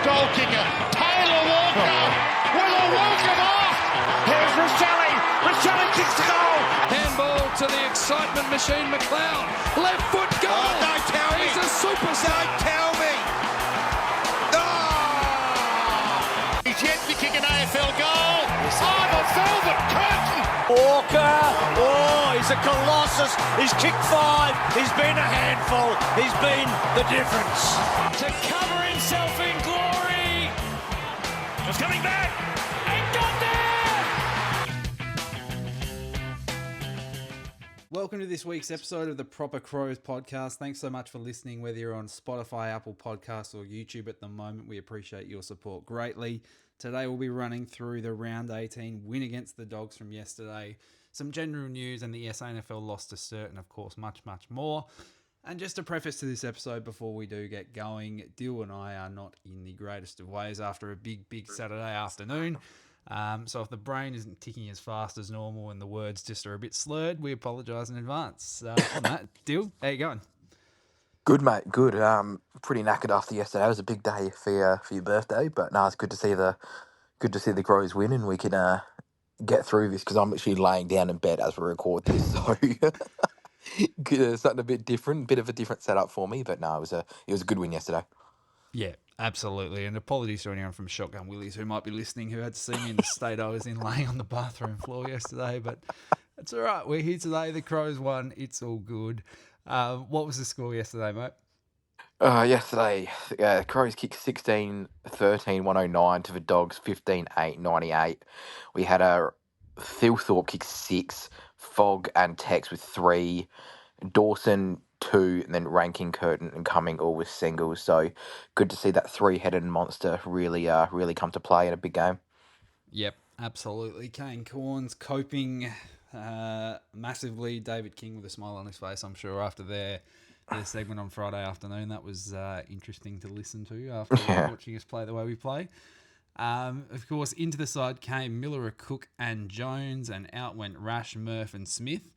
goal kicker, Taylor Walker, with a welcome off. Here's Rosselli. Rosselli kicks the goal. Handball to the excitement machine, McLeod. Left foot goal. Oh, don't tell me. He's a superstar. Don't tell me. Oh! He's yet to kick an AFL goal. Oh, the velvet curtain. Walker, oh, he's a colossus. He's kicked 5. He's been a handful. He's been the difference. To cover himself in glory. He's coming back. And got there. Welcome to this week's episode of the Proper Crows podcast. Thanks so much for listening, whether you're on Spotify, Apple Podcasts, or YouTube at the moment. We appreciate your support greatly. Today we'll be running through the round 18 win against the Dogs from yesterday, some general news, and the SANFL loss to Sturt, and of course much, much more. And just a preface to this episode before we do get going, Dill and I are not in the greatest of ways after a big Saturday afternoon. So if the brain isn't ticking as fast as normal and the words just are a bit slurred, we apologise in advance. On that, Dill, how you going? Good, mate. Good. Pretty knackered after yesterday. It was a big day for your birthday, but no, it's good to see the Crows win, and we can get through this because I'm actually laying down in bed as we record this. So something a bit different, bit of a different setup for me. But no, it was a good win yesterday. Yeah, absolutely. And apologies to anyone from Shotgun Willies who might be listening who had to see me in the state I was in laying on the bathroom floor yesterday. But it's all right. We're here today. The Crows won. It's all good. What was the score yesterday, mate? Yesterday, Crows kicked 16-13, 109 to the Dogs, 15-8, 98. We had a Thilthorpe kick 6, Fogg and Tex with 3, Dawson 2, and then Rankin, Curtin, and Cumming all with singles. So good to see that 3-headed monster really come to play in a big game. Yep, absolutely. Kane Corns coping massively. David King with a smile on his face, I'm sure, after their segment on Friday afternoon. That was interesting to listen to after watching us play the way we play. Of course, into the side came Miller, Cook and Jones, and out went Rash, Murph and Smith.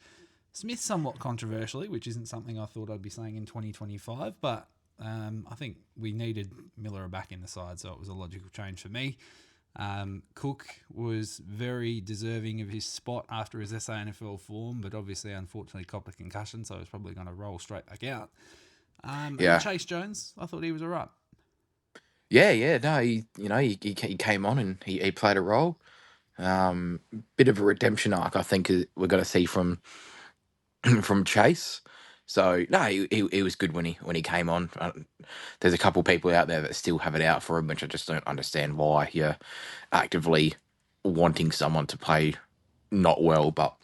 Smith somewhat controversially, which isn't something I thought I'd be saying in 2025, but I think we needed Miller back in the side, so it was a logical change for me. Cook was very deserving of his spot after his SANFL form, but obviously, unfortunately, copped a concussion, so he's probably going to roll straight back out. And Chase Jones, I thought he was all right. Yeah, no, he came on and he played a role. Bit of a redemption arc, I think, we're going to see from Chase. So no, he was good when he came on. There's a couple people out there that still have it out for him, which I just don't understand why you're actively wanting someone to play not well, but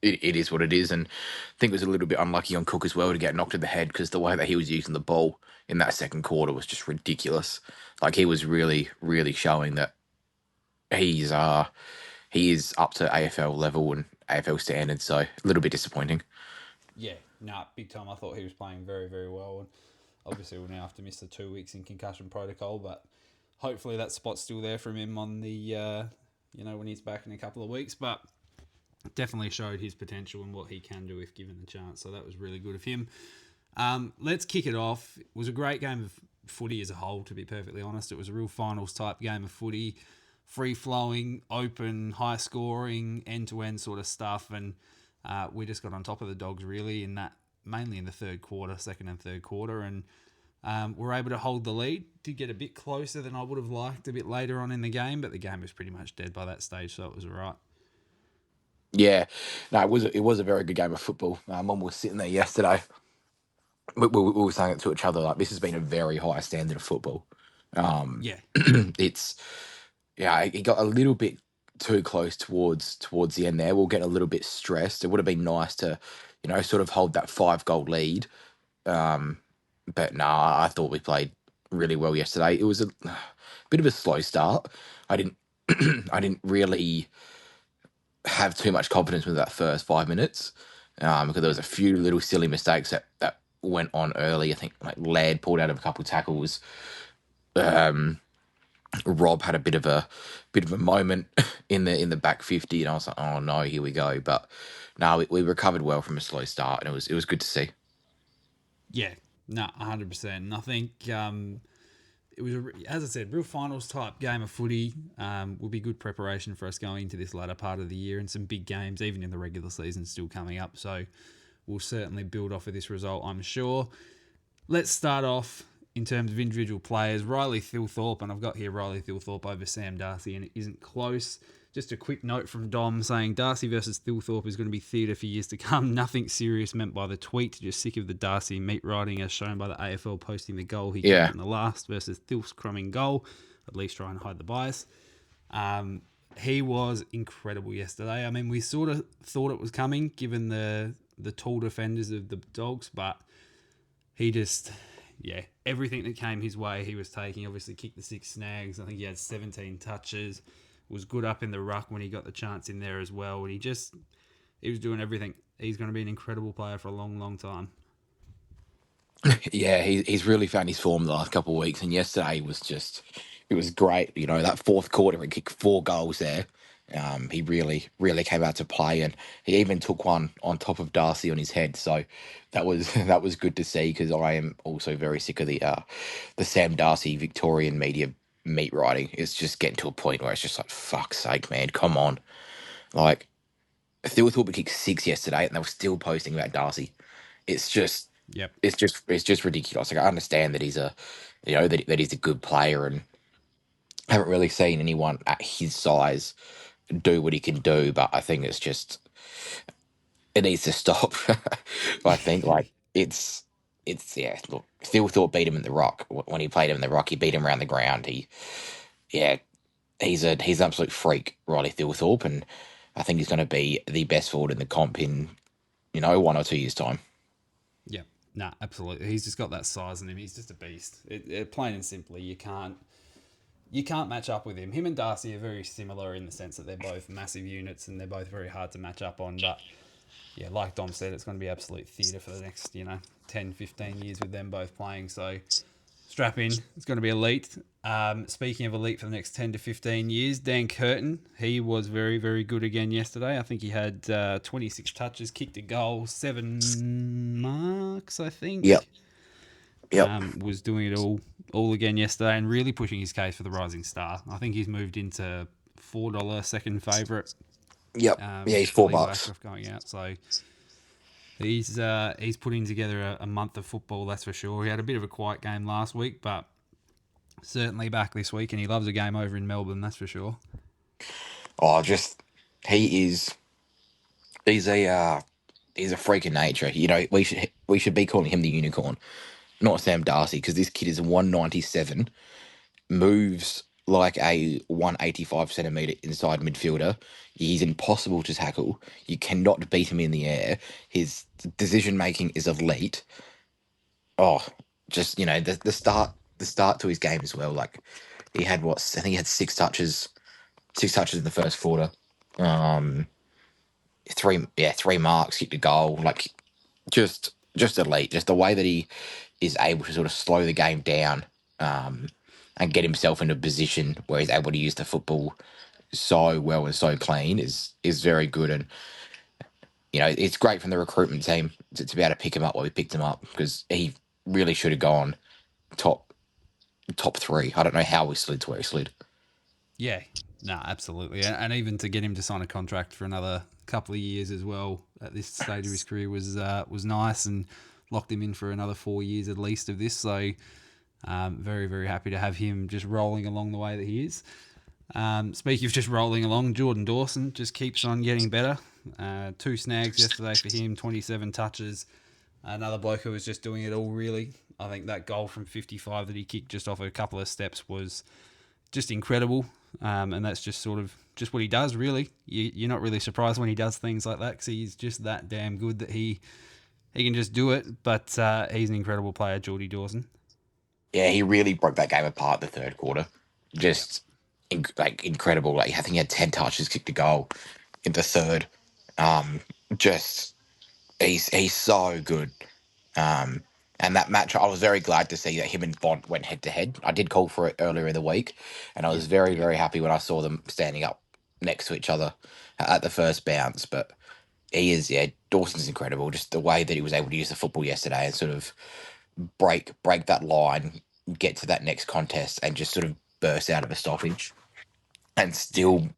it is what it is. And I think it was a little bit unlucky on Cook as well to get knocked in the head because the way that he was using the ball in that second quarter was just ridiculous. Like he was really showing that he is up to AFL level and AFL standards. So a little bit disappointing. Yeah, big time. I thought he was playing very, very well. And obviously, we'll now have to miss the 2 weeks in concussion protocol, but hopefully that spot's still there from him on the, when he's back in a couple of weeks. But definitely showed his potential and what he can do if given the chance. So that was really good of him. Let's kick it off. It was a great game of footy as a whole, to be perfectly honest. It was a real finals type game of footy, free-flowing, open, high-scoring, end-to-end sort of stuff. And we just got on top of the Dogs really in that, mainly in the second and third quarter, and were able to hold the lead. Did get a bit closer than I would have liked a bit later on in the game, but the game was pretty much dead by that stage, so it was all right. Yeah, no, it was a very good game of football. Mum was sitting there yesterday. We were saying it to each other, like, this has been a very high standard of football. It got a little bit too close towards the end there. We'll get a little bit stressed. It would have been nice to, sort of hold that 5-goal lead. But nah, I thought we played really well yesterday. It was a bit of a slow start. I didn't really have too much confidence with that first 5 minutes because there was a few little silly mistakes that went on early. I think like Laird pulled out of a couple of tackles. Rob had a bit of a moment in the back 50, and I was like, oh no, here we go. But no, we recovered well from a slow start, and it was good to see. Yeah, no, 100%. And I think it was, as I said, real finals type game of footy. Will be good preparation for us going into this latter part of the year, and some big games, even in the regular season, still coming up. So we'll certainly build off of this result, I'm sure. Let's start off in terms of individual players. Riley Thilthorpe, and I've got here Riley Thilthorpe over Sam Darcy, and it isn't close. Just a quick note from Dom saying Darcy versus Thilthorpe is going to be theatre for years to come. Nothing serious meant by the tweet. Just sick of the Darcy meat riding as shown by the AFL posting the goal he kicked in the last versus Thilth's crumbing goal. At least try and hide the bias. He was incredible yesterday. I mean, we sort of thought it was coming given the tall defenders of the Dogs, but he just, everything that came his way he was taking. Obviously kicked the 6 snags. I think he had 17 touches. Was good up in the ruck when he got the chance in there as well. And he was doing everything. He's going to be an incredible player for a long, long time. Yeah, he's really found his form the last couple of weeks, and yesterday it was great. You know, that fourth quarter, he kicked 4 goals there. He really, really came out to play, and he even took one on top of Darcy on his head. So that was good to see, because I am also very sick of the Sam Darcy Victorian media meat riding. It's just getting to a point where it's just like, fuck's sake, man, come on. Like, Thilthorpe kicked 6 yesterday, and they were still posting about Darcy. It's just. Yep. It's just ridiculous. Like, I understand that he's that he's a good player, and haven't really seen anyone at his size do what he can do. But I think it needs to stop. I think it's Look, Thilthorpe beat him in the rock when he played him in the rock. He beat him around the ground. He's an absolute freak, Riley Thilthorpe, and I think he's going to be the best forward in the comp in 1 or 2 years' time. Yeah, nah, absolutely. He's just got that size in him. He's just a beast. Plain and simply, you can't match up with him. Him and Darcy are very similar in the sense that they're both massive units and they're both very hard to match up on. But yeah, like Dom said, it's going to be absolute theatre for the next 10, 15 years with them both playing. So strap in. It's going to be elite. Speaking of elite for the next 10 to 15 years, Dan Curtin, he was very, very good again yesterday. I think he had 26 touches, kicked a goal, 7 marks, I think. Yep. Was doing it all again yesterday and really pushing his case for the Rising Star. I think he's moved into $4 second favourite. Yep. He's $4 going out. So he's putting together a month of football, that's for sure. He had a bit of a quiet game last week, but certainly back this week, and he loves a game over in Melbourne, that's for sure. Oh, he's a freak of nature. We should be calling him the unicorn, not Sam Darcy, because this kid is 197, moves like a 185 centimetre inside midfielder. He's impossible to tackle. You cannot beat him in the air. His decision making is elite. Oh, just the start to his game as well. Like, he had I think he had 6 touches in the first quarter. 3 marks, kicked a goal. Like, just elite. Just the way that he is able to sort of slow the game down, and get himself in a position where he's able to use the football so well and so clean is very good. And it's great from the recruitment team to be able to pick him up while we picked him up, because he really should have gone top 3. I don't know how we slid to where he slid. Yeah, no, absolutely. And even to get him to sign a contract for another couple of years as well at this stage of his career was nice, and locked him in for another 4 years at least of this. So very, very happy to have him just rolling along the way that he is. Speaking of just rolling along, Jordan Dawson just keeps on getting better. 2 snags yesterday for him, 27 touches. Another bloke who was just doing it all, really. I think that goal from 55 that he kicked just off a couple of steps was just incredible. And that's just sort of just what he does, really. You're not really surprised when he does things like that, because he's just that damn good that he can just do it. But he's an incredible player, Geordie Dawson. Yeah, he really broke that game apart the third quarter. Just incredible. Like, I think he had 10 touches, kicked a goal in the third. He's so good. And that match, I was very glad to see that him and Bond went head to head. I did call for it earlier in the week, and I was very, very happy when I saw them standing up next to each other at the first bounce. But Dawson's incredible. Just the way that he was able to use the football yesterday and sort of break that line get to that next contest and just sort of burst out of a stoppage and still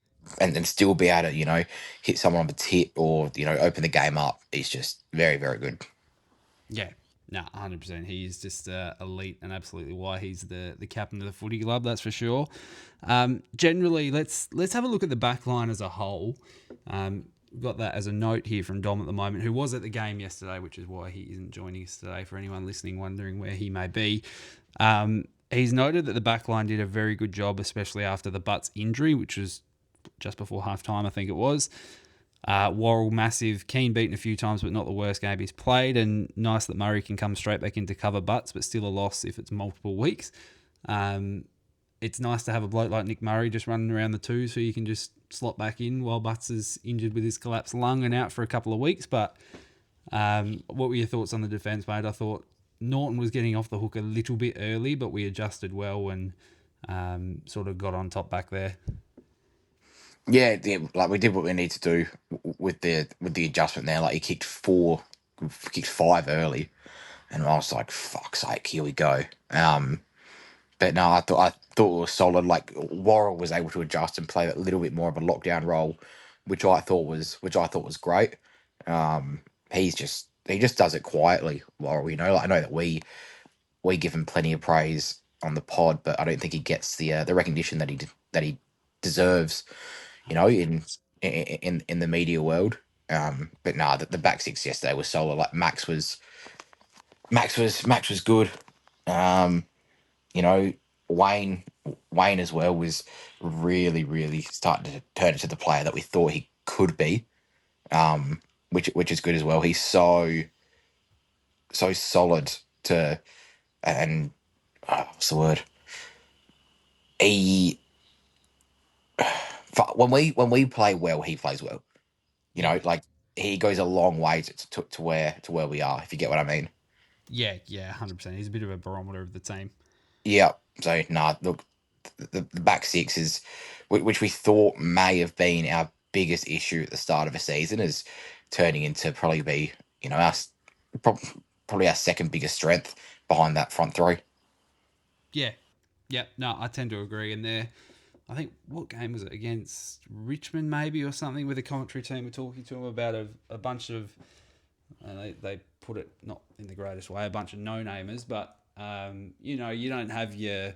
and still be able to, hit someone on the tit or, open the game up is just very, very good. Yeah, no, 100%. He is just elite, and absolutely why he's the captain of the footy club. That's for sure. Generally, let's have a look at the back line as a whole. We've got that as a note here from Dom at the moment, who was at the game yesterday, which is why he isn't joining us today. For anyone listening, wondering where he may be, he's noted that the back line did a very good job, especially after the Butts injury, which was just before halftime, I think it was. Worrell, massive. Keane beaten a few times, but not the worst game he's played. And nice that Murray can come straight back into cover Butts, but still a loss if it's multiple weeks. It's nice to have a bloke like Nick Murray just running around the twos so you can just slot back in while Butts is injured with his collapsed lung and out for a couple of weeks. But what were your thoughts on the defence, mate? I thought Norton was getting off the hook a little bit early, but we adjusted well and sort of got on top back there. Yeah, like we did what we need to do with the adjustment there. Like he kicked 5 early, and I was like, "Fuck's sake, here we go." But no, I thought it was solid. Like Worrell was able to adjust and play a little bit more of a lockdown role, which I thought was great. He just does it quietly. Worrell, like I know that we give him plenty of praise on the pod, but I don't think he gets the recognition that he deserves. In the media world. But no, the back six yesterday was solid. Like Max was good. Wayne as well was really, really starting to turn into the player that we thought he could be. Which is good as well. He's so solid and what's the word? When we play well, he plays well. Like he goes a long way to where we are. If you get what I mean. Yeah, 100%. He's a bit of a barometer of the team. Yeah. So look, the back six is, which we thought may have been our biggest issue at the start of a season, is turning into probably be probably our second biggest strength behind that front three. Yeah. No, I tend to agree. And there, I think, what game was it? Against Richmond, maybe, or something, with the commentary team were talking to him about a bunch of, they put it not in the greatest way, a bunch of no-namers, but, you don't have your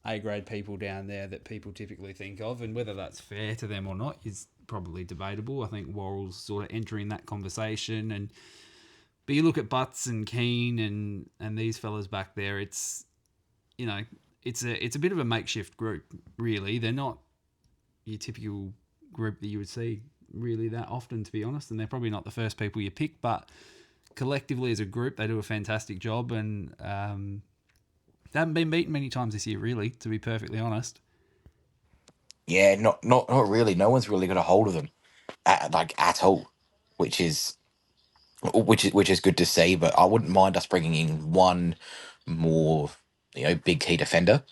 A-grade people down there that people typically think of, and whether that's fair to them or not is probably debatable. I think Worrell's sort of entering that conversation, but you look at Butts and Keane and these fellas back there, it's, it's a bit of a makeshift group, really. They're not your typical group that you would see really that often, to be honest, and they're probably not the first people you pick, but collectively as a group, they do a fantastic job, and they haven't been beaten many times this year, really, to be perfectly honest. Yeah, not really. No one's really got a hold of them at all, which is good to see. But I wouldn't mind us bringing in one more, big key defender.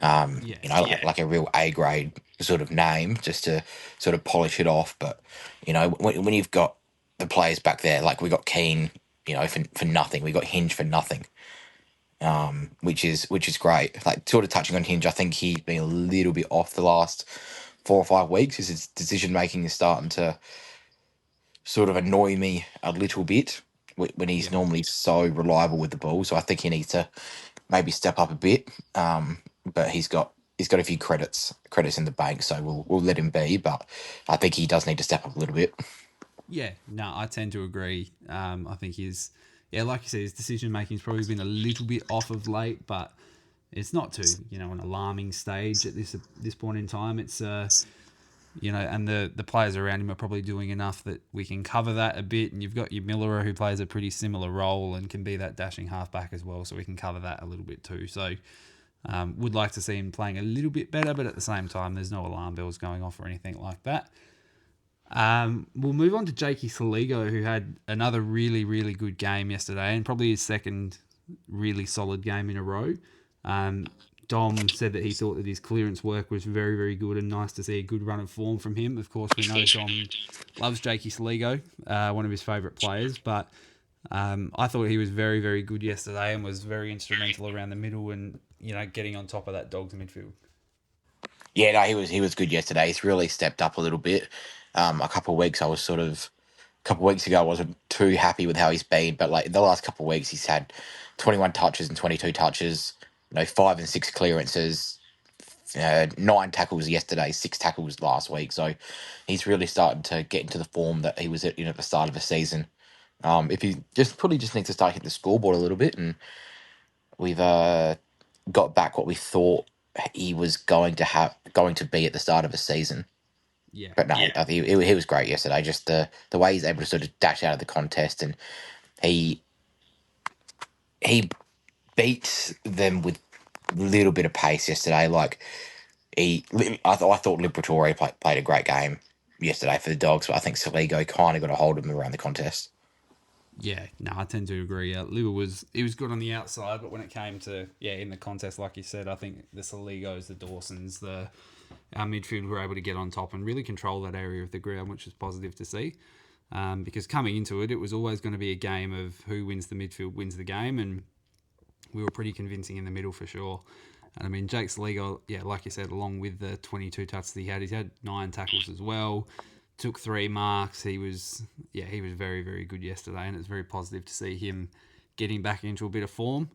Like a real A grade sort of name, just to sort of polish it off. But when you've got the players back there, like we got Keane, for nothing. We got Hinge for nothing. Which is great. Like sort of touching on Hinge, I think he's been a little bit off the last 4 or 5 weeks. His decision making is starting to sort of annoy me a little bit when he's normally so reliable with the ball. So I think he needs to maybe step up a bit. But he's got a few credits in the bank, so we'll let him be. But I think he does need to step up a little bit. Yeah, no, I tend to agree. I think like you said, his decision making's probably been a little bit off of late, but it's not to an alarming stage at this point in time. It's and the players around him are probably doing enough that we can cover that a bit. And you've got your Miller, who plays a pretty similar role and can be that dashing halfback as well, so we can cover that a little bit too. So would like to see him playing a little bit better, but at the same time, there's no alarm bells going off or anything like that. We'll move on to Jakey Saligo, who had another really, really good game yesterday and probably his second really solid game in a row. Dom said that he thought that his clearance work was very, very good and nice to see a good run of form from him. Of course, we know Dom loves Jakey Saligo, one of his favourite players, but I thought he was very, very good yesterday and was very instrumental around the middle and, getting on top of that Dogs midfield. Yeah, no, he was good yesterday. He's really stepped up a little bit. A couple of weeks, a couple of weeks ago, I wasn't too happy with how he's been, but like the last couple of weeks, he's had 21 touches and 22 touches, 5 and 6 clearances, 9 tackles yesterday, 6 tackles last week. So he's really started to get into the form that he was at the start of the season. If he probably just needs to start hitting the scoreboard a little bit, and we've got back what we thought he was going to be at the start of the season. Yeah. But no, I think he was great yesterday. Just the way he's able to sort of dash out of the contest, and he beats them with a little bit of pace yesterday. Like I thought Liberatore played a great game yesterday for the Dogs, but I think Saligo kind of got a hold of him around the contest. Yeah, no, I tend to agree. He was good on the outside, but when it came to in the contest, like you said, I think the Saligos, the Dawsons, our midfield were able to get on top and really control that area of the ground, which is positive to see. Because coming into it, it was always going to be a game of who wins the midfield wins the game, and we were pretty convincing in the middle for sure. And I mean, Jake Saligo, like you said, along with the 22 touches he's had 9 tackles as well. Took 3 marks. He was very, very good yesterday, and it's very positive to see him getting back into a bit of form.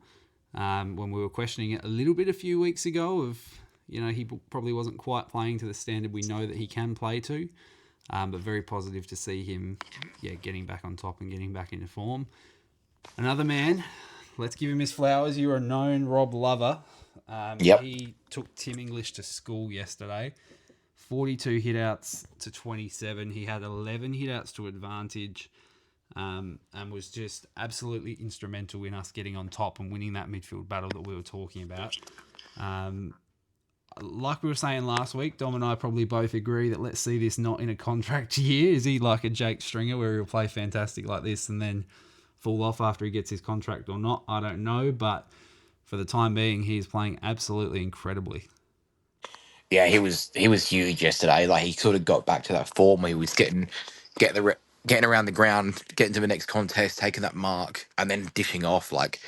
When we were questioning it a little bit a few weeks ago of, he probably wasn't quite playing to the standard we know that he can play to, but very positive to see him, getting back on top and getting back into form. Another man, let's give him his flowers. You're a known Rob lover. Yep. He took Tim English to school yesterday. 42 hitouts to 27. He had 11 hitouts to advantage, and was just absolutely instrumental in us getting on top and winning that midfield battle that we were talking about. Like we were saying last week, Dom and I probably both agree that let's see this not in a contract year. Is he like a Jake Stringer where he'll play fantastic like this and then fall off after he gets his contract or not? I don't know, but for the time being, he's playing absolutely incredibly. Yeah, he was huge yesterday. Like he sort of got back to that form where he was getting around the ground, getting to the next contest, taking that mark, and then dishing off. Like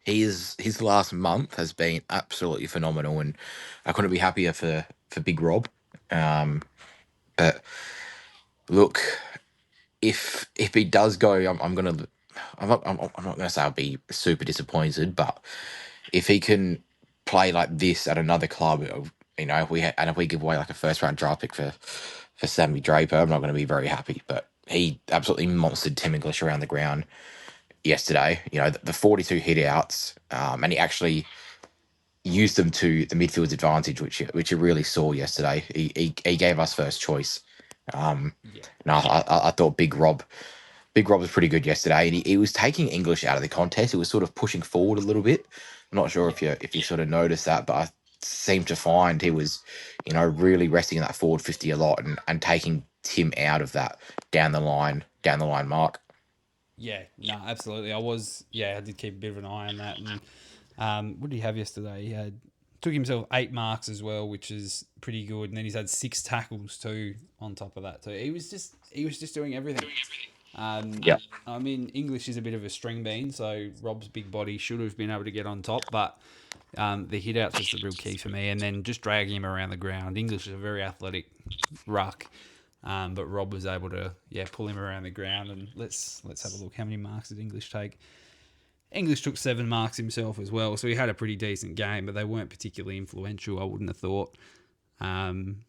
his last month has been absolutely phenomenal, and I couldn't be happier for Big Rob. But look, if he does go, I'm not gonna say I'll be super disappointed, but if he can play like this at another club, if we give away like a first round draft pick for Sammy Draper, I'm not going to be very happy. But he absolutely monstered Tim English around the ground yesterday. The 42 hit outs, and he actually used them to the midfield's advantage, which you really saw yesterday. He gave us first choice. No, I thought Big Rob was pretty good yesterday, and he was taking English out of the contest. He was sort of pushing forward a little bit. I'm not sure if you sort of noticed that, but I seemed to find he was, really resting in that forward 50 a lot and taking Tim out of that down the line mark. Yeah, no, absolutely. I did keep a bit of an eye on that. And what did he have yesterday? He took himself 8 marks as well, which is pretty good. And then he's had 6 tackles too on top of that too. He was just doing everything. Yeah. I mean, English is a bit of a string bean, so Rob's big body should have been able to get on top, but the hit out's just the real key for me. And then just dragging him around the ground. English is a very athletic ruck, but Rob was able to pull him around the ground. And let's have a look. How many marks did English take? English took 7 marks himself as well, so he had a pretty decent game, but they weren't particularly influential, I wouldn't have thought. And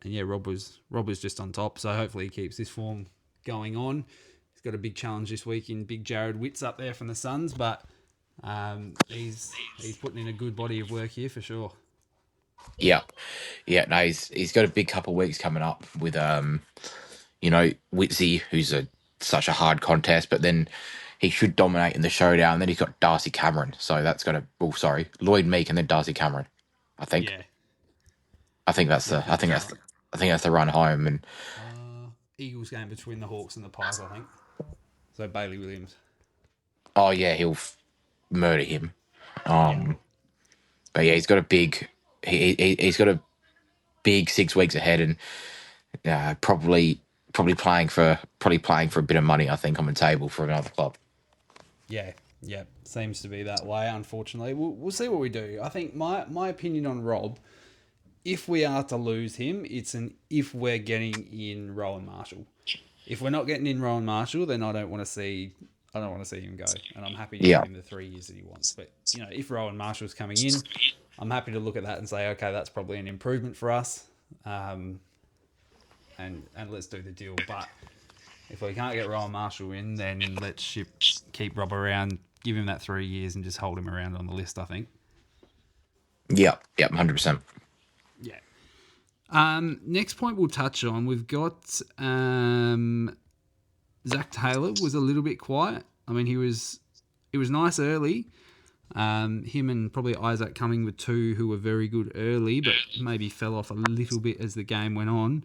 Rob was just on top, so hopefully he keeps this form going on. He's got a big challenge this week in big Jared Witts up there from the Suns, but he's putting in a good body of work here for sure. Yeah. No, he's got a big couple of weeks coming up with Witsy, who's such a hard contest, but then he should dominate in the showdown. Then he's got Darcy Cameron, so that's Lloyd Meek and then Darcy Cameron. I think. Yeah. I think that's the run home. And Eagles game between the Hawks and the Pies, I think. So Bailey Williams. Oh yeah, he'll murder him. But yeah, he's got a big 6 weeks ahead, and probably playing for a bit of money, I think, on the table for another club. Yeah. Seems to be that way, unfortunately. We'll see what we do. I think my opinion on Rob, if we are to lose him, it's an if we're getting in Rowan Marshall. If we're not getting in Rowan Marshall, then I don't want to see him go. And I'm happy to Yeah. give him the 3 years that he wants. But, if Rowan Marshall's coming in, I'm happy to look at that and say, okay, that's probably an improvement for us. And let's do the deal. But if we can't get Rowan Marshall in, then let's keep Rob around, give him that 3 years and just hold him around on the list, I think. Yeah, 100%. Yeah. Next point we'll touch on, we've got Zach Taylor was a little bit quiet. I mean, it was nice early. Him and probably Isaac Cumming were two who were very good early, but maybe fell off a little bit as the game went on.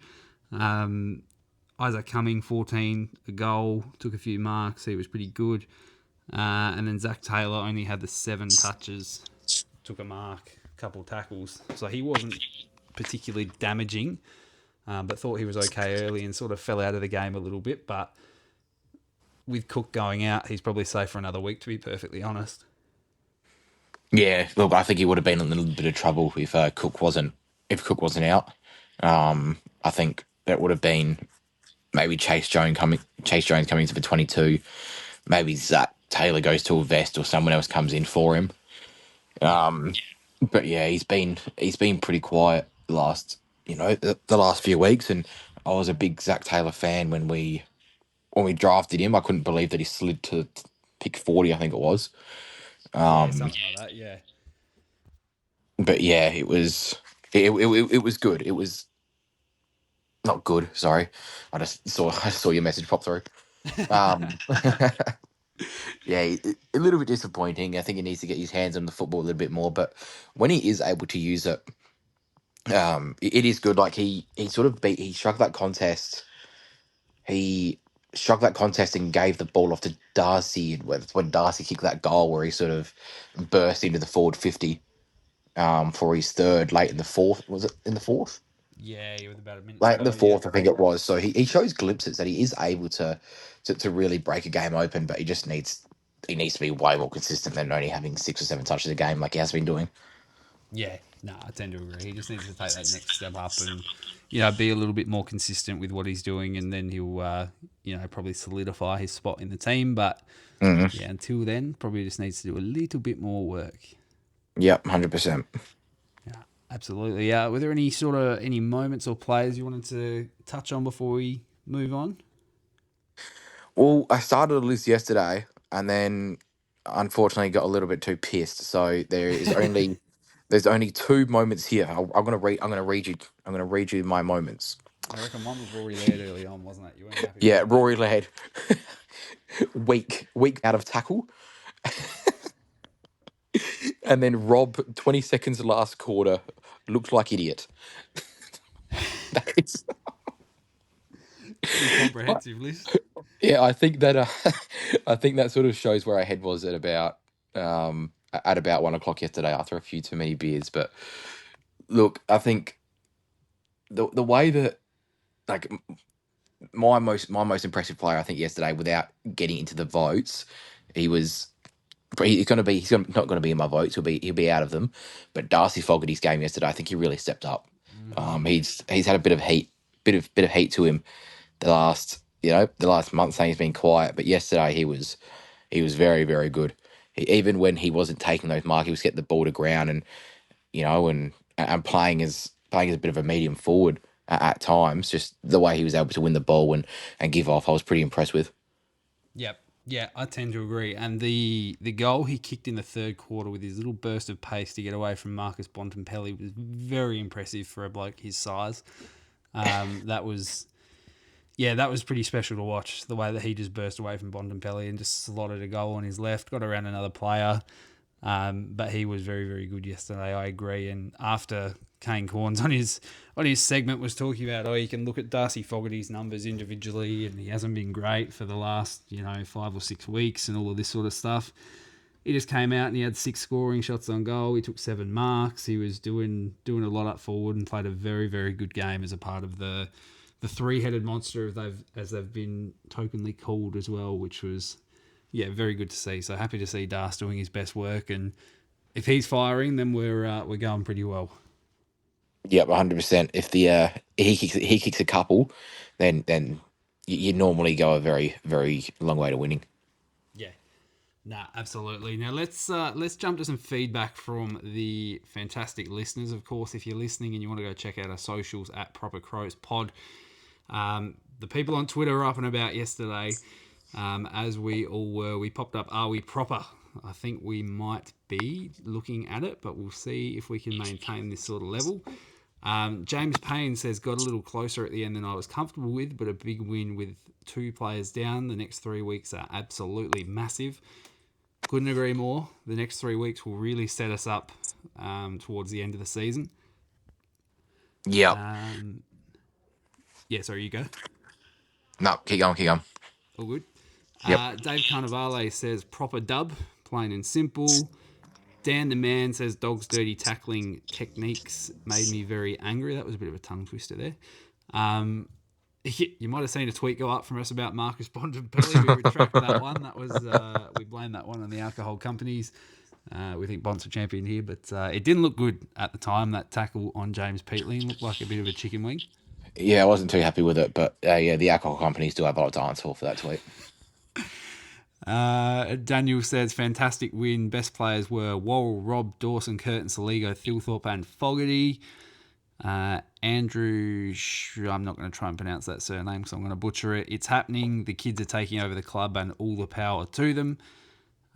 Isaac Cumming, 14, a goal, took a few marks. He was pretty good. And then Zach Taylor only had the 7 touches, took a mark, a couple of tackles. So he wasn't particularly damaging, but thought he was okay early and sort of fell out of the game a little bit. But with Cook going out, he's probably safe for another week, to be perfectly honest. Yeah, look, I think he would have been in a little bit of trouble if Cook wasn't out. I think that would have been maybe Chase Jones coming to the 22. Maybe Zach Taylor goes to a vest or someone else comes in for him. But yeah, he's been pretty quiet the last few weeks, and I was a big Zach Taylor fan when we drafted him. I couldn't believe that he slid to pick 40, I think it was. Something like that, yeah. But yeah, it was good. It was not good. Sorry, I just saw your message pop through. Yeah, a little bit disappointing. I think he needs to get his hands on the football a little bit more. But when he is able to use it, it is good. Like he struck that contest. He struck that contest and gave the ball off to Darcy. And when Darcy kicked that goal where he sort of burst into the forward 50 for his third late in the fourth. Was it in the fourth? Yeah, he was about a minute. Late in the fourth, I think it was. So he shows glimpses that he is able to really break a game open, but he needs to be way more consistent than only having 6 or 7 touches a game like he has been doing. Yeah, no, I tend to agree. He just needs to take that next step up and, be a little bit more consistent with what he's doing, and then he'll, probably solidify his spot in the team. But, yeah, until then, probably just needs to do a little bit more work. Yep, 100%. Yeah, absolutely. Were there any moments or players you wanted to touch on before we move on? Well, I started a list yesterday, and then unfortunately got a little bit too pissed. So there's only 2 moments here. I'm gonna read you my moments. I reckon one was Rory Laird early on, wasn't it? You weren't happy. Yeah, Rory Laird, weak out of tackle, and then Rob 20 seconds last quarter looked like idiot. That's pretty comprehensive list. Yeah, I think that sort of shows where our head was at about 1 o'clock yesterday after a few too many beers. But look, I think the way that like my most impressive player, I think yesterday, without getting into the votes, he's not going to be in my votes. He'll be out of them. But Darcy Fogarty's game yesterday, I think he really stepped up. He's had a bit of heat to him the last month, saying he's been quiet, but yesterday he was very, very good. Even when he wasn't taking those marks, he was getting the ball to ground and playing as a bit of a medium forward at times. Just the way he was able to win the ball and give off, I was pretty impressed with. Yep. Yeah, I tend to agree. And the goal he kicked in the third quarter with his little burst of pace to get away from Marcus Bontempelli was very impressive for a bloke his size. That was pretty special to watch, the way that he just burst away from Bontempelli and just slotted a goal on his left, got around another player. But he was very, very good yesterday, I agree. And after Kane Corns on his segment was talking about, you can look at Darcy Fogarty's numbers individually and he hasn't been great for the last, 5 or 6 weeks and all of this sort of stuff. He just came out and he had 6 scoring shots on goal. He took 7 marks. He was doing a lot up forward and played a very, very good game as a part of the 3-headed monster as they've been tokenly called as well, which was yeah, very good to see. So happy to see Das doing his best work, and if he's firing, then we're going pretty well. Yep, 100%. If he kicks a couple, then you normally go a very, very long way to winning. Yeah. Nah, absolutely. Now let's jump to some feedback from the fantastic listeners. Of course, if you're listening and you want to go check out our socials at propercrowspod, the people on Twitter were up and about yesterday, as we all were. We popped up, are we proper? I think we might be looking at it, but we'll see if we can maintain this sort of level. James Payne says, got a little closer at the end than I was comfortable with, but a big win with 2 players down. The next 3 weeks are absolutely massive. Couldn't agree more. The next 3 weeks will really set us up towards the end of the season. Yeah. Yeah, sorry, you go. No, keep going. All good. Yep. Dave Carnivale says, proper dub, plain and simple. Dan the Man says, dog's dirty tackling techniques made me very angry. That was a bit of a tongue twister there. You might have seen a tweet go up from us about Marcus Bontempelli. We retract that one. That was we blame that one on the alcohol companies. We think Bont's a champion here, but it didn't look good at the time. That tackle on James Peatling looked like a bit of a chicken wing. Yeah, I wasn't too happy with it, but the alcohol companies do have a lot to answer for that tweet. Daniel says, fantastic win. Best players were Worrell, Robb, Dawson, Curtin, Saligo, Thilthorpe and Fogarty. Andrew, I'm not going to try and pronounce that surname because I'm going to butcher it. It's happening. The kids are taking over the club and all the power to them.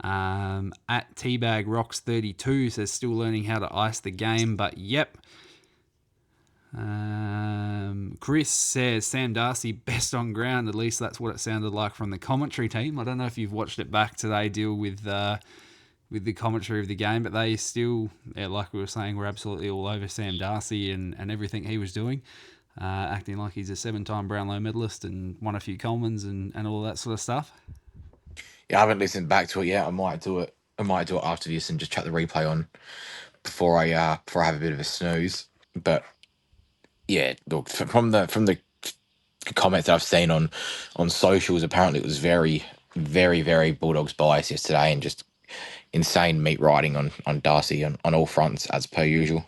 At Teabag Rocks 32 says, still learning how to ice the game, but yep. Chris says, Sam Darcy best on ground. At least that's what it sounded like from the commentary team. I don't know if you've watched it back today, deal with the commentary of the game, but they still, like we were saying, were absolutely all over Sam Darcy and everything he was doing, acting like he's a 7-time Brownlow medalist and won a few Colemans and all that sort of stuff. Yeah, I haven't listened back to it yet. I might do it after this and just chuck the replay on before I have a bit of a snooze. But yeah, look, from the comments that I've seen on socials, apparently it was very, very, very Bulldogs bias yesterday and just insane meat riding on Darcy on all fronts as per usual.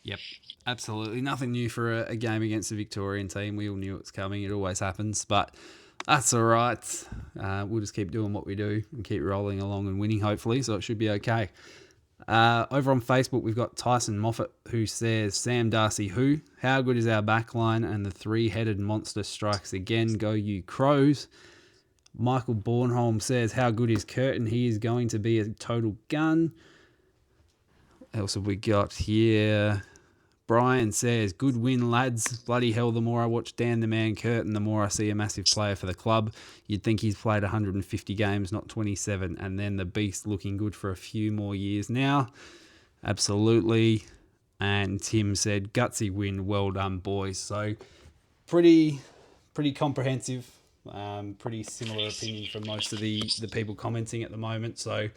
Yep, absolutely. Nothing new for a game against the Victorian team. We all knew it was coming. It always happens, but that's all right. We'll just keep doing what we do and keep rolling along and winning, hopefully, so it should be okay. Over on Facebook, we've got Tyson Moffat, who says, Sam Darcy who? How good is our backline? And the 3-headed monster strikes again. Go you Crows. Michael Bornholm says, how good is Curtin? He is going to be a total gun. What else have we got here? Brian says, good win, lads. Bloody hell, the more I watch Dan the Man Curtin, the more I see a massive player for the club. You'd think he's played 150 games, not 27, and then the beast looking good for a few more years now. Absolutely. And Tim said, gutsy win, well done, boys. So pretty comprehensive. Pretty similar opinion from most of the people commenting at the moment. So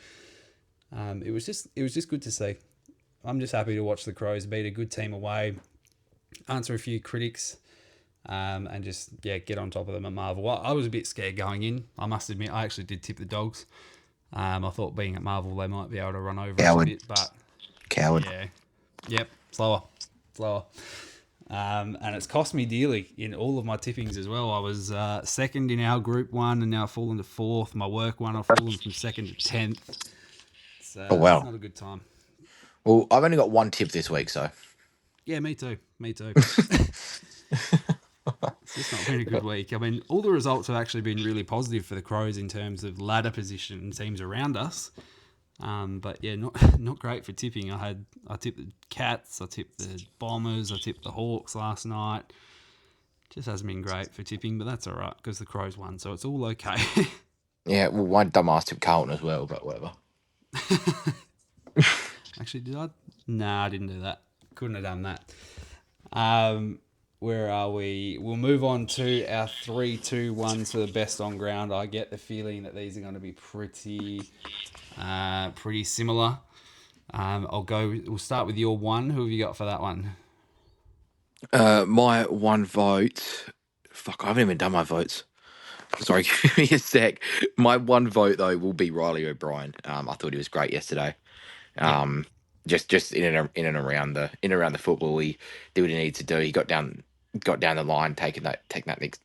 it was just good to see. I'm just happy to watch the Crows beat a good team away, answer a few critics, and just get on top of them at Marvel. I was a bit scared going in. I must admit, I actually did tip the Dogs. I thought being at Marvel they might be able to run over us a bit, but Coward. Yeah, yep, slower. And it's cost me dearly in all of my tippings as well. I was second in our Group 1 and now I've fallen to 4th. My work one, I've fallen from 2nd to 10th. So Oh, wow. It's not a good time. Well, I've only got one tip this week, so. Yeah, me too. It's just not been a good week. I mean, all the results have actually been really positive for the Crows in terms of ladder position and teams around us. But yeah, not great for tipping. I tipped the Cats, I tipped the Bombers, I tipped the Hawks last night. Just hasn't been great for tipping, but that's all right because the Crows won, so it's all okay. Yeah, well, one dumbass tipped Carlton as well, but whatever. Actually, did I? Nah, I didn't do that. Couldn't have done that. Where are we? We'll move on to our 3-2-1s for the best on ground. I get the feeling that these are going to be pretty similar. We'll start with your one. Who have you got for that one? My one vote. Fuck, I haven't even done my votes. Sorry, give me a sec. My one vote though will be Riley O'Brien. I thought he was great yesterday. Just in and around the football, he did what he needed to do. He got down the line, taking that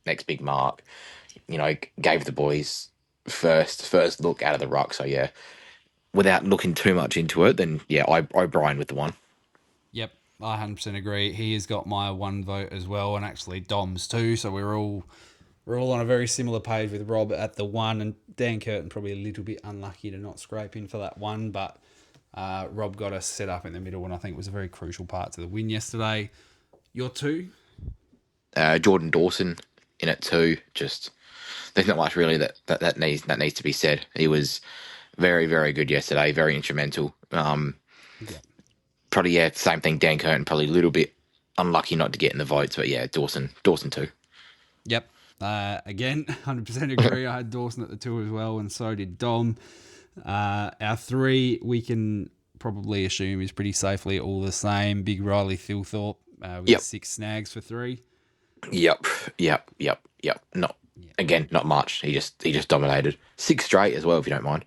next big mark. Gave the boys first look out of the ruck. So yeah, without looking too much into it, then yeah, O'Brien with the one. Yep, I 100% agree. He has got my one vote as well, and actually Dom's too. So we're all on a very similar page with Rob at the one, and Dan Curtin probably a little bit unlucky to not scrape in for that one, but Rob got us set up in the middle, and I think it was a very crucial part to the win yesterday. Your two? Jordan Dawson in it too. Just there's not much really that needs to be said. He was very, very good yesterday. Very instrumental. Probably same thing. Dan Curtin probably a little bit unlucky not to get in the votes, but yeah, Dawson too. Yep. Again, 100% agree. I had Dawson at the two as well, and so did Dom. Our three, we can probably assume is pretty safely all the same. Big Riley Thilthorpe with 6 snags for 3. Yep. Not much. He just dominated 6 straight as well, if you don't mind.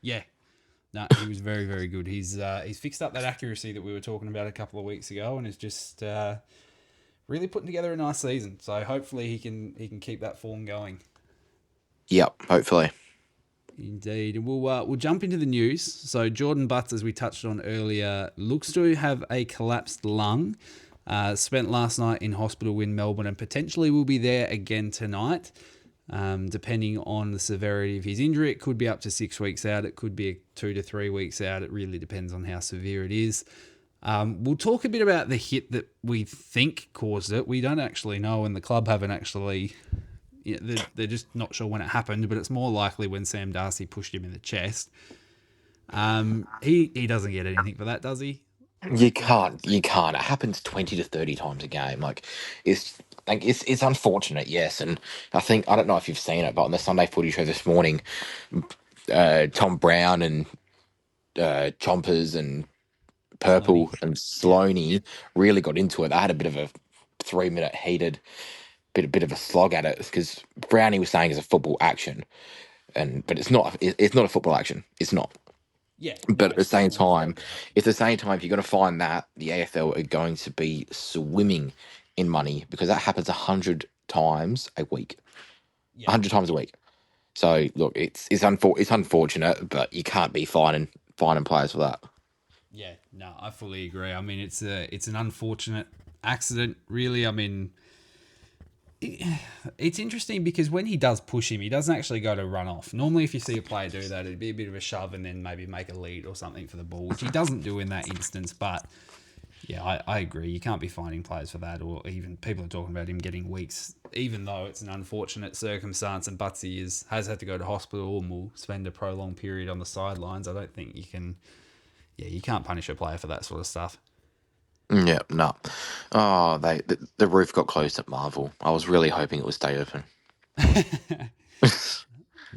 Yeah. No, he was very, very good. He's fixed up that accuracy that we were talking about a couple of weeks ago, and is just really putting together a nice season. So hopefully he can keep that form going. Yep, hopefully. Indeed. And we'll jump into the news. So Jordan Butts, as we touched on earlier, looks to have a collapsed lung. Spent last night in hospital in Melbourne and potentially will be there again tonight. Depending on the severity of his injury, it could be up to 6 weeks out. It could be 2 to 3 weeks out. It really depends on how severe it is. We'll talk a bit about the hit that we think caused it. We don't actually know, and the club haven't actually... they're just not sure when it happened, but it's more likely when Sam Darcy pushed him in the chest. He doesn't get anything for that, does he? You can't. It happens 20 to 30 times a game. It's unfortunate, yes. And I don't know if you've seen it, but on the Sunday Footy show this morning, Tom Brown and Chompers and Purple and Sloaney really got into it. They had a bit of a 3-minute heated bit of a slog at it, because Brownie was saying it's a football action, but it's not. It's not a football action. It's not. Yeah. But at the same time, if you're going to find that, the AFL are going to be swimming in money, because that happens 100 times a week. 100 times a week. So look, it's unfortunate, but you can't be fining players for that. Yeah, no, I fully agree. I mean, it's an unfortunate accident, really. I mean, it's interesting because when he does push him, he doesn't actually go to run off. Normally, if you see a player do that, it'd be a bit of a shove and then maybe make a lead or something for the ball, which he doesn't do in that instance. But yeah, I agree. You can't be finding players for that, or even people are talking about him getting weeks, even though it's an unfortunate circumstance and Butsy has had to go to hospital and will spend a prolonged period on the sidelines. I don't think you can. Yeah, you can't punish a player for that sort of stuff. Yeah, no. Oh, the roof got closed at Marvel. I was really hoping it would stay open.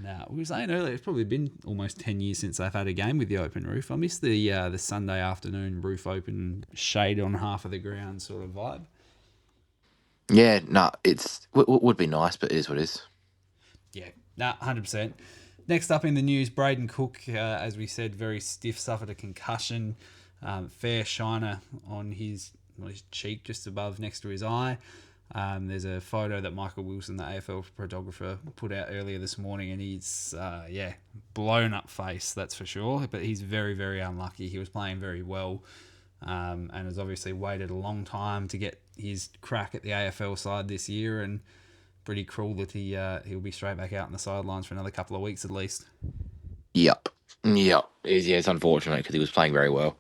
No, we were saying earlier, it's probably been almost 10 years since I've had a game with the open roof. I miss the Sunday afternoon roof open, shade on half of the ground sort of vibe. Yeah, no, it would be nice, but it is what it is. Yeah, 100%. Next up in the news, Braden Cook, as we said, very stiff, suffered a concussion. Fair shiner on his cheek just above next to his eye. There's a photo that Michael Wilson, the AFL photographer, put out earlier this morning, and he's blown up face, that's for sure. But he's very, very unlucky. He was playing very well, and has obviously waited a long time to get his crack at the AFL side this year, and pretty cruel that he'll be straight back out on the sidelines for another couple of weeks at least. Yep. It's unfortunate because he was playing very well.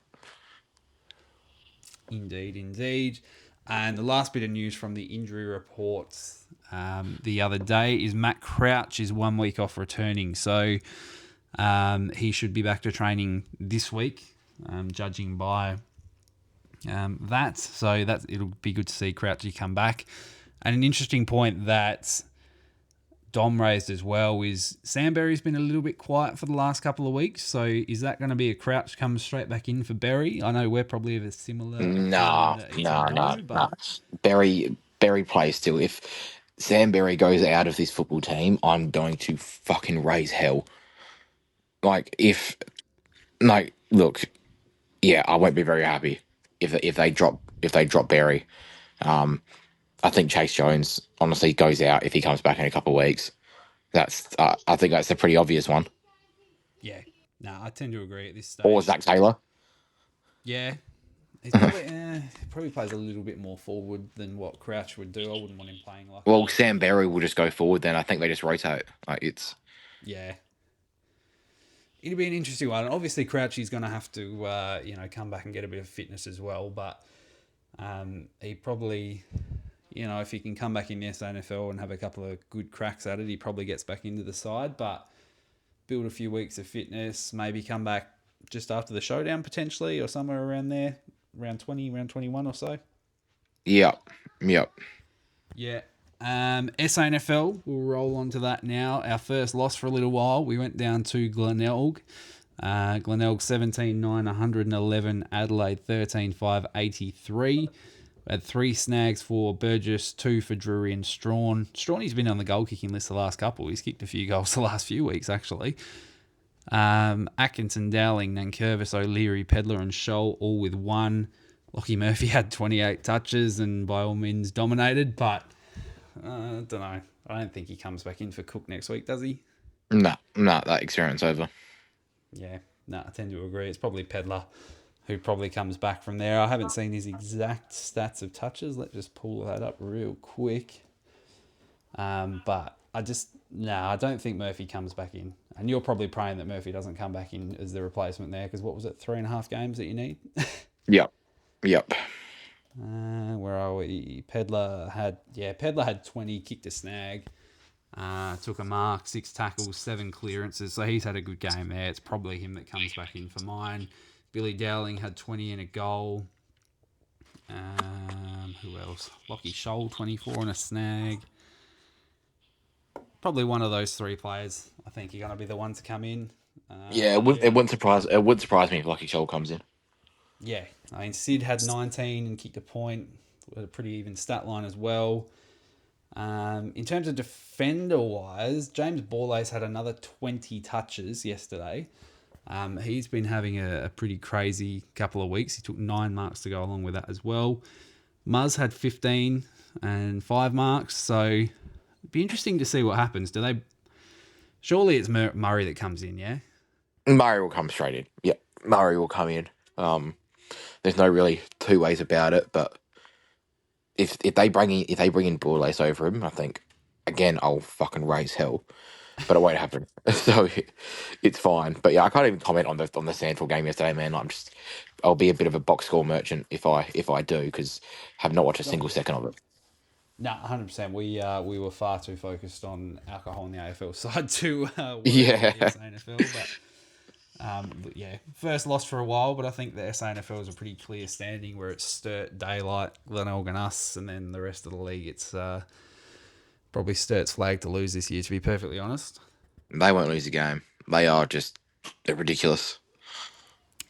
Indeed. And the last bit of news from the injury reports the other day is Matt Crouch is 1 week off returning. So he should be back to training this week, judging by that. So it'll be good to see Crouchy come back. And an interesting point that Dom raised as well is Sam Berry's been a little bit quiet for the last couple of weeks. So is that going to be a Crouch comes straight back in for Berry? I know we're probably of a similar... No. Berry plays still. If Samberry goes out of this football team, I'm going to fucking raise hell. Look, yeah, I won't be very happy if they drop Berry. I think Chase Jones honestly goes out if he comes back in a couple of weeks. I think that's a pretty obvious one. Yeah. No, I tend to agree at this stage. Or Zach Taylor. Yeah. He's probably plays a little bit more forward than what Crouch would do. I wouldn't want him playing like Well, Sam Berry will just go forward then. I think they just rotate. Yeah. It'll be an interesting one. Obviously, Crouchy's going to have to, come back and get a bit of fitness as well. But he probably, if he can come back in the SANFL and have a couple of good cracks at it, he probably gets back into the side. But build a few weeks of fitness, maybe come back just after the showdown potentially, or somewhere around there, round 20, round 21 or so. Yep. Yeah. SANFL, we'll roll on to that now. Our first loss for a little while. We went down to Glenelg. Glenelg 17-9, 111. Adelaide 13-5, 83. We had 3 snags for Burgess, 2 for Drury and Strawn. Strawny's been on the goal kicking list the last couple. He's kicked a few goals the last few weeks, actually. Atkinson, Dowling, Nankervis, O'Leary, Pedler and Scholl all with 1. Lockie Murphy had 28 touches and by all means dominated, but I don't know. I don't think he comes back in for Cook next week, does he? No, that experience over. Yeah, no, I tend to agree. It's probably Pedler who probably comes back from there. I haven't seen his exact stats of touches. Let's just pull that up real quick. But I don't think Murphy comes back in. And you're probably praying that Murphy doesn't come back in as the replacement there, because what was it, 3.5 games that you need? Yep. Where are we? Pedler had 20, kicked a snag, took a mark, 6 tackles, 7 clearances. So he's had a good game there. It's probably him that comes back in for mine. Billy Dowling had 20 and a goal. Who else? Lockie Scholl, 24 and a snag. Probably one of those 3 players. I think are going to be the ones to come in. It wouldn't surprise me if Lockie Scholl comes in. Yeah, I mean, Sid had 19 and kicked a point. With a pretty even stat line as well. In terms of defender-wise, James Borlase had another 20 touches yesterday. He's been having a pretty crazy couple of weeks. He took 9 marks to go along with that as well. Muzz had 15 and 5 marks, so it'd be interesting to see what happens. Surely it's Murray that comes in, yeah? Murray will come straight in. Yep, Murray will come in. There's no really 2 ways about it, but if they bring in Borlase over him, I think again I'll fucking raise hell, but it won't happen. So it's fine. But yeah, I can't even comment on the Sandford game yesterday, man. I'll be a bit of a box score merchant if I do, because have not watched a single second of it. No, 100%. We were far too focused on alcohol on the AFL side to worry Yeah. about the SANFL, but yeah, first loss for a while, but I think the SANFL is a pretty clear standing where it's Sturt, Daylight, Glenelg and us, and then the rest of the league, it's probably Sturt's flag to lose this year, to be perfectly honest. They won't lose a game. They're ridiculous.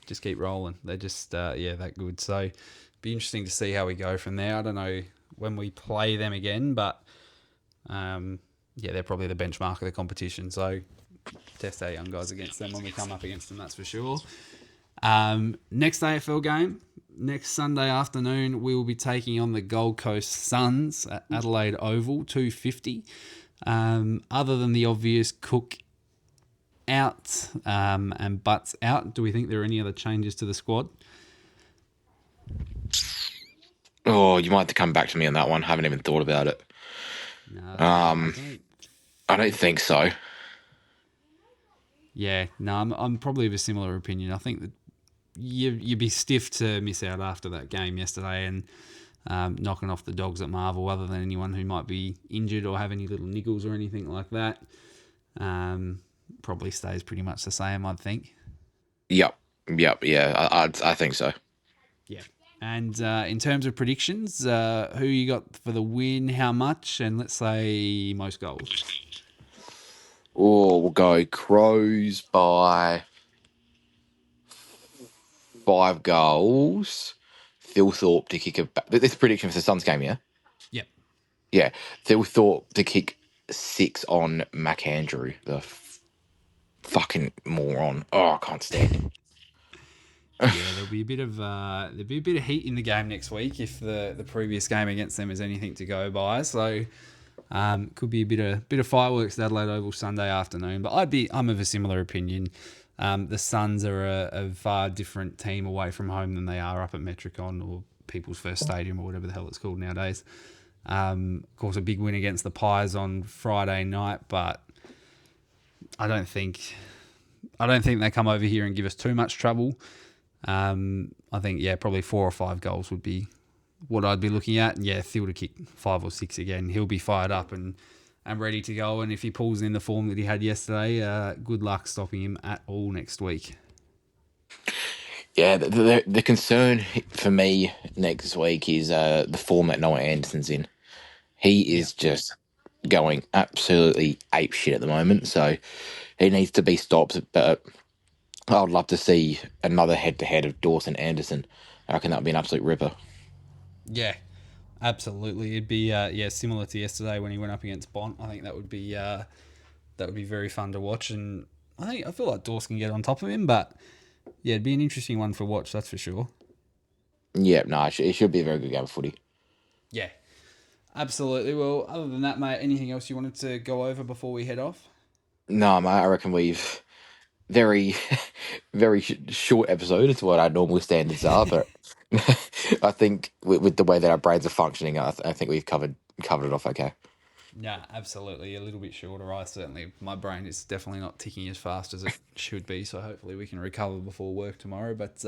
Just keep rolling. They're just, that good. So be interesting to see how we go from there. I don't know when we play them again, but they're probably the benchmark of the competition. So test our young guys against them when we come up against them, that's for sure. Next AFL game, next Sunday afternoon, we will be taking on the Gold Coast Suns at Adelaide Oval, 2:50. Other than the obvious Cook out and Butts out, do we think there are any other changes to the squad? Oh, you might have to come back to me on that one. Haven't even thought about it. No, I don't think so. Yeah, no, I'm probably of a similar opinion. I think that you'd be stiff to miss out after that game yesterday and knocking off the Dogs at Marvel, other than anyone who might be injured or have any little niggles or anything like that. Probably stays pretty much the same, I'd think. Yep, yeah, I think so. Yeah. And in terms of predictions, who you got for the win, how much, and let's say most goals? Oh, we'll go Crows by 5 goals. Thilthorpe to kick a... This is prediction for the Suns game, yeah? Yep. Yeah, Thilthorpe to kick 6 on McAndrew, the fucking moron. Oh, I can't stand him. Yeah, there'll be a bit of heat in the game next week if the previous game against them is anything to go by. So could be a bit of fireworks at Adelaide Oval Sunday afternoon. But I'm of a similar opinion. The Suns are a far different team away from home than they are up at Metricon or People's First Stadium or whatever the hell it's called nowadays. Of course, a big win against the Pies on Friday night, but I don't think they come over here and give us too much trouble. I think, probably 4 or 5 goals would be what I'd be looking at. And Thil to kick 5 or 6 again. He'll be fired up and ready to go. And if he pulls in the form that he had yesterday, good luck stopping him at all next week. Yeah, the concern for me next week is the form that Noah Anderson's in. He is just going absolutely apeshit at the moment, so he needs to be stopped. But I would love to see another head-to-head of Dawson Anderson. I reckon that would be an absolute ripper. Yeah, absolutely. It'd be similar to yesterday when he went up against Bont. I think that would be very fun to watch, and I feel like Dawson can get on top of him, but it'd be an interesting one for watch, that's for sure. Yeah, no, it should be a very good game of footy. Yeah, absolutely. Well, other than that, mate, anything else you wanted to go over before we head off? No, mate, I reckon we've very, very short episode. It's what our normal standards are, but I think with the way that our brains are functioning, I think we've covered it off okay. Yeah, absolutely. A little bit shorter. My brain is definitely not ticking as fast as it should be, so hopefully we can recover before work tomorrow. But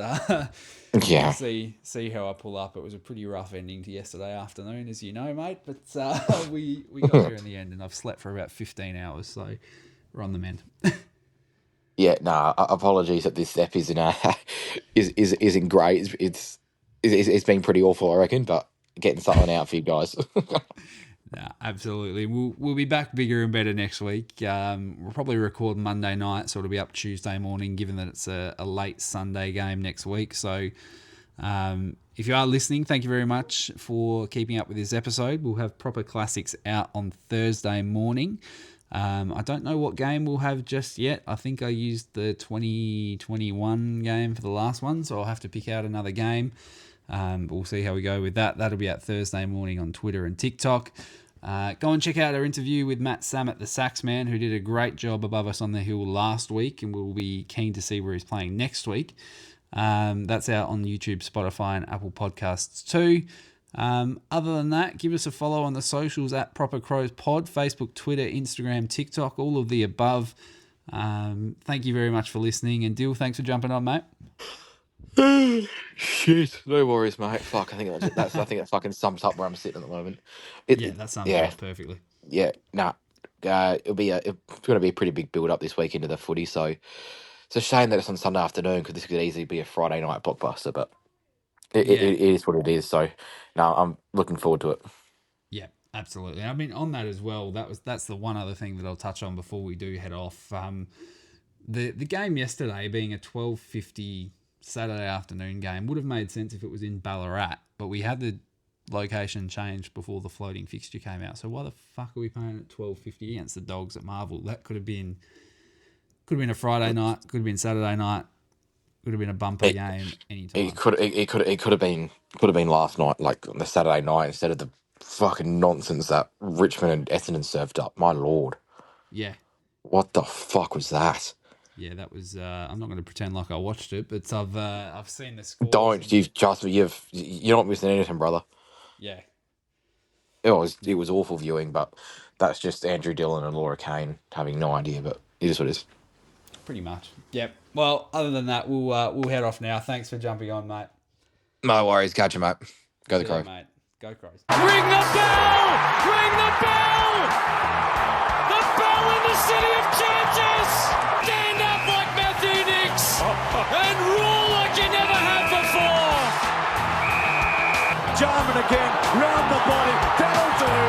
yeah, see how I pull up. It was a pretty rough ending to yesterday afternoon, as you know, mate. But we got there in the end, and I've slept for about 15 hours, so we're on the mend. Yeah, no, apologies that this step isn't great. It's been pretty awful, I reckon, but getting something out for you guys. Nah, absolutely. We'll be back bigger and better next week. We'll probably record Monday night, so it'll be up Tuesday morning, given that it's a late Sunday game next week. So if you are listening, thank you very much for keeping up with this episode. We'll have Proper Classics out on Thursday morning. I don't know what game we'll have just yet. I think I used the 2021 game for the last one, so I'll have to pick out another game. But we'll see how we go with that. That'll be out Thursday morning on Twitter and TikTok. Go and check out our interview with Matt Samet, the Saxman, who did a great job above us on the hill last week, and we'll be keen to see where he's playing next week. That's out on YouTube, Spotify, and Apple Podcasts too. Other than that, give us a follow on the socials at propercrowspod, Facebook, Twitter, Instagram, TikTok, all of the above. Thank you very much for listening, and Dill, thanks for jumping on, mate. Shit, no worries, mate. Fuck, I think that fucking sums up where I'm sitting at the moment. That sums it up perfectly. Yeah, nah. It's going to be a pretty big build up this week into the footy, so it's a shame that it's on Sunday afternoon because this could easily be a Friday night blockbuster, but it is what it is. So, no, I'm looking forward to it. Yeah, absolutely. I mean, on that as well, that's the one other thing that I'll touch on before we do head off. The game yesterday being a 12:50 Saturday afternoon game would have made sense if it was in Ballarat, but we had the location changed before the floating fixture came out. So why the fuck are we playing at 12:50 against the Dogs at Marvel? That could have been a Friday night, could have been Saturday night, could have been a bumper game anytime. It could have been last night, like on the Saturday night, instead of the fucking nonsense that Richmond and Essendon served up. My lord. Yeah. What the fuck was that? Yeah, that was. I'm not going to pretend like I watched it, but I've seen the scores. Don't you're not missing anything, brother. Yeah. It was awful viewing, but that's just Andrew Dillon and Laura Kane having no idea. But it is what it is. Pretty much. Yep. Well, other than that, we'll head off now. Thanks for jumping on, mate. No worries. Catch you, mate. Go the Crows. Mate. Go Crows. Ring the bell! Ring the bell! The bell in the city of Kansas! Stand up like Matthew Nicks and rule like you never have before! Jarman again, round the body, that'll do.